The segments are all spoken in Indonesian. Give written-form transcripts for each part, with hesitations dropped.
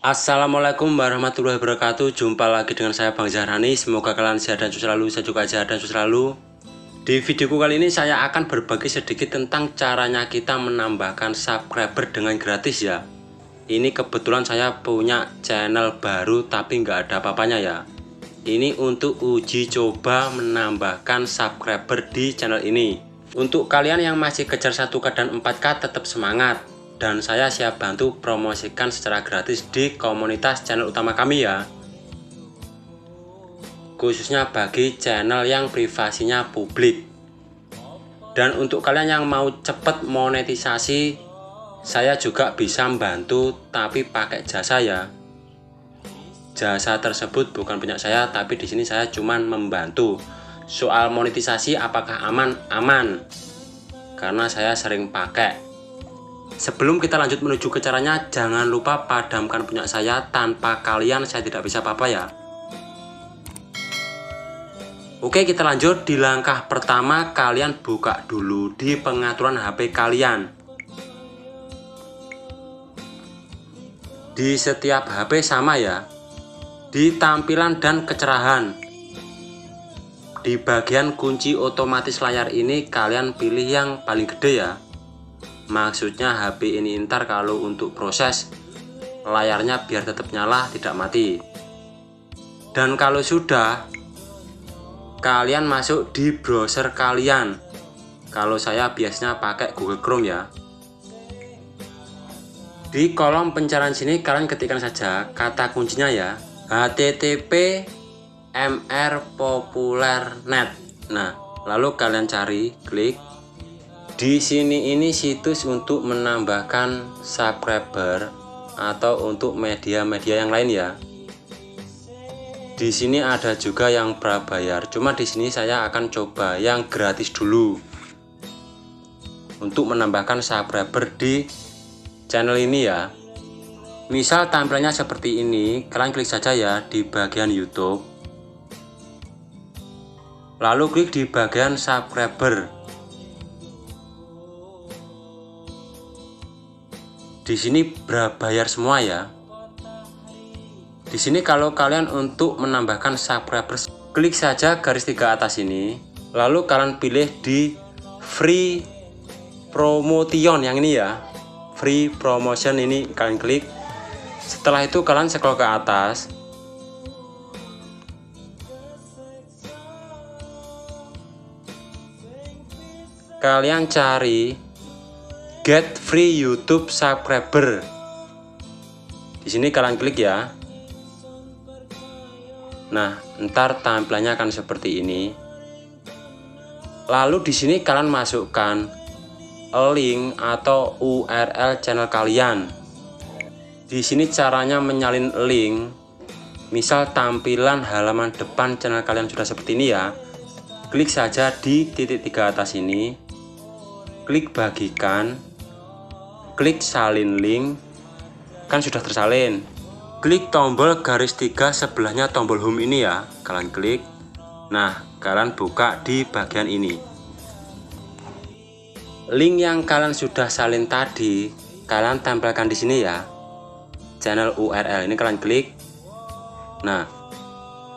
Assalamualaikum warahmatullahi wabarakatuh. Jumpa lagi dengan saya Bang Zahrani. Semoga kalian sehat dan sukses selalu. Saya juga sehat dan sukses selalu. Di videoku kali ini saya akan berbagi sedikit tentang caranya kita menambahkan subscriber dengan gratis ya. Ini kebetulan saya punya channel baru tapi nggak ada apa-apanya ya. Ini untuk uji coba menambahkan subscriber di channel ini. Untuk kalian yang masih kejar 1K dan 4K tetap semangat. Dan saya siap bantu promosikan secara gratis di komunitas channel utama kami ya. Khususnya bagi channel yang privasinya publik. Dan untuk kalian yang mau cepat monetisasi, saya juga bisa membantu tapi pakai jasa ya. Jasa tersebut bukan punya saya, tapi di sini saya cuman membantu. Soal monetisasi apakah aman? Aman. Karena saya sering pakai. Sebelum kita lanjut menuju ke caranya, jangan lupa padamkan punya saya. Tanpa kalian saya tidak bisa apa-apa ya. Oke, kita lanjut. Di langkah pertama kalian buka dulu di pengaturan HP kalian. Di setiap HP sama ya. Di tampilan dan kecerahan, di bagian kunci otomatis layar ini kalian pilih yang paling gede ya. Maksudnya HP ini ntar kalau untuk proses layarnya biar tetap nyala tidak mati. Dan kalau sudah, kalian masuk di browser kalian. Kalau saya biasanya pakai Google Chrome ya. Di kolom pencarian sini kalian ketikkan saja kata kuncinya ya, http mrpopuler.net. Nah, lalu kalian cari, klik. Di sini ini situs untuk menambahkan subscriber atau untuk media-media yang lain ya. Di sini ada juga yang prabayar. Cuma di sini saya akan coba yang gratis dulu. Untuk menambahkan subscriber di channel ini ya. Misal tampilannya seperti ini, kalian klik saja ya di bagian YouTube. Lalu klik di bagian subscriber. Di sini berbayar semua ya. Di sini kalau kalian untuk menambahkan subscriber, klik saja garis 3 atas ini. Lalu kalian pilih di free promotion yang ini ya. Free promotion ini kalian klik. Setelah itu kalian scroll ke atas. Kalian cari get free YouTube subscriber. Di sini kalian klik ya. Nah, ntar tampilannya akan seperti ini. Lalu di sini kalian masukkan link atau URL channel kalian. Di sini caranya menyalin link. Misal tampilan halaman depan channel kalian sudah seperti ini ya. Klik saja di titik 3 atas ini. Klik bagikan. Klik salin link, kan sudah tersalin. Klik tombol garis 3 sebelahnya tombol home ini ya, kalian klik. Nah, kalian buka di bagian ini. Link yang kalian sudah salin tadi, kalian tempelkan di sini ya. Channel URL ini kalian klik. Nah,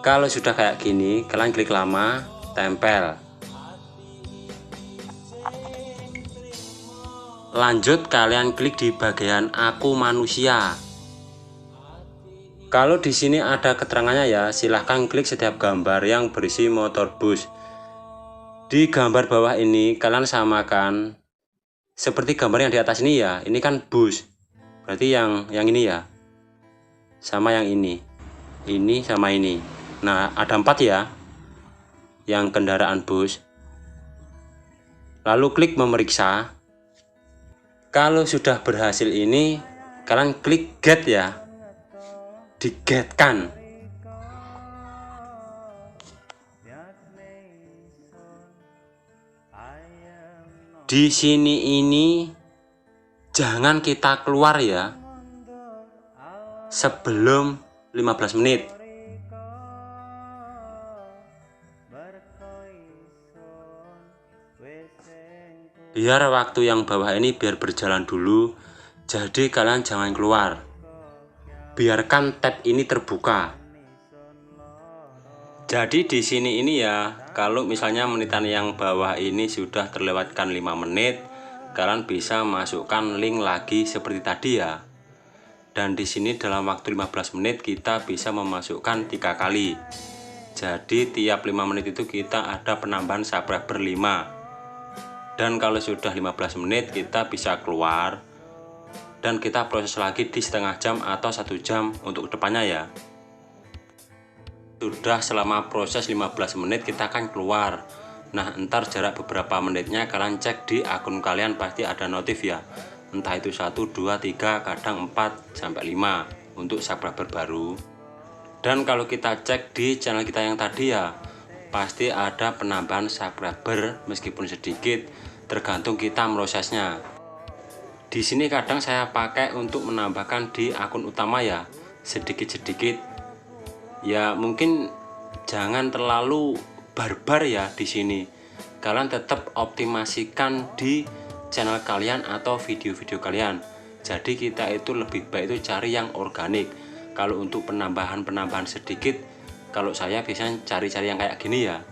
kalau sudah kayak gini, kalian klik lama, tempel. Lanjut kalian klik di bagian aku manusia. Kalau di sini ada keterangannya ya, silahkan klik setiap gambar yang berisi motor bus. Di gambar bawah ini kalian samakan seperti gambar yang di atas ini ya. Ini kan bus. Berarti yang ini ya. Sama yang ini. Ini sama ini. Nah, ada 4 ya. Yang kendaraan bus. Lalu klik memeriksa. Kalau sudah berhasil ini, kalian klik get ya, digetkan. Di sini ini jangan kita keluar ya, sebelum 15 menit. Biar waktu yang bawah ini biar berjalan dulu. Jadi kalian jangan keluar. biarkan tab ini terbuka. Jadi di sini ini ya, kalau misalnya menitan yang bawah ini sudah terlewatkan 5 menit, kalian bisa masukkan link lagi seperti tadi ya. Dan di sini dalam waktu 15 menit kita bisa memasukkan 3 kali. Jadi tiap 5 menit itu kita ada penambahan subscriber 5. Dan kalau sudah 15 menit kita bisa keluar dan kita proses lagi di setengah jam atau 1 jam untuk kedepannya ya. Sudah selama proses 15 menit kita akan keluar. Nah entar jarak beberapa menitnya kalian cek di akun kalian, pasti ada notif ya, entah itu 1, 2, 3, kadang 4 sampai 5 untuk subscriber baru. Dan kalau kita cek di channel kita yang tadi ya, pasti ada penambahan subscriber meskipun sedikit, tergantung kita prosesnya. Di sini kadang saya pakai untuk menambahkan di akun utama ya, sedikit-sedikit. Ya mungkin jangan terlalu barbar ya di sini. Kalian tetap optimasikan di channel kalian atau video-video kalian. Jadi kita itu lebih baik itu cari yang organik. Kalau untuk penambahan sedikit, kalau saya biasanya cari-cari yang kayak gini ya.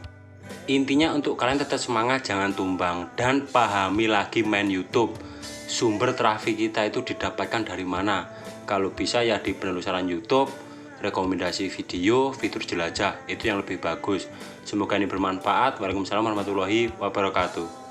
Intinya untuk kalian tetap semangat, jangan tumbang, dan pahami lagi main YouTube. Sumber traffic kita itu didapatkan dari mana? Kalau bisa ya di penelusuran YouTube, rekomendasi video, fitur jelajah, itu yang lebih bagus. Semoga ini bermanfaat. Waalaikumsalam warahmatullahi wabarakatuh.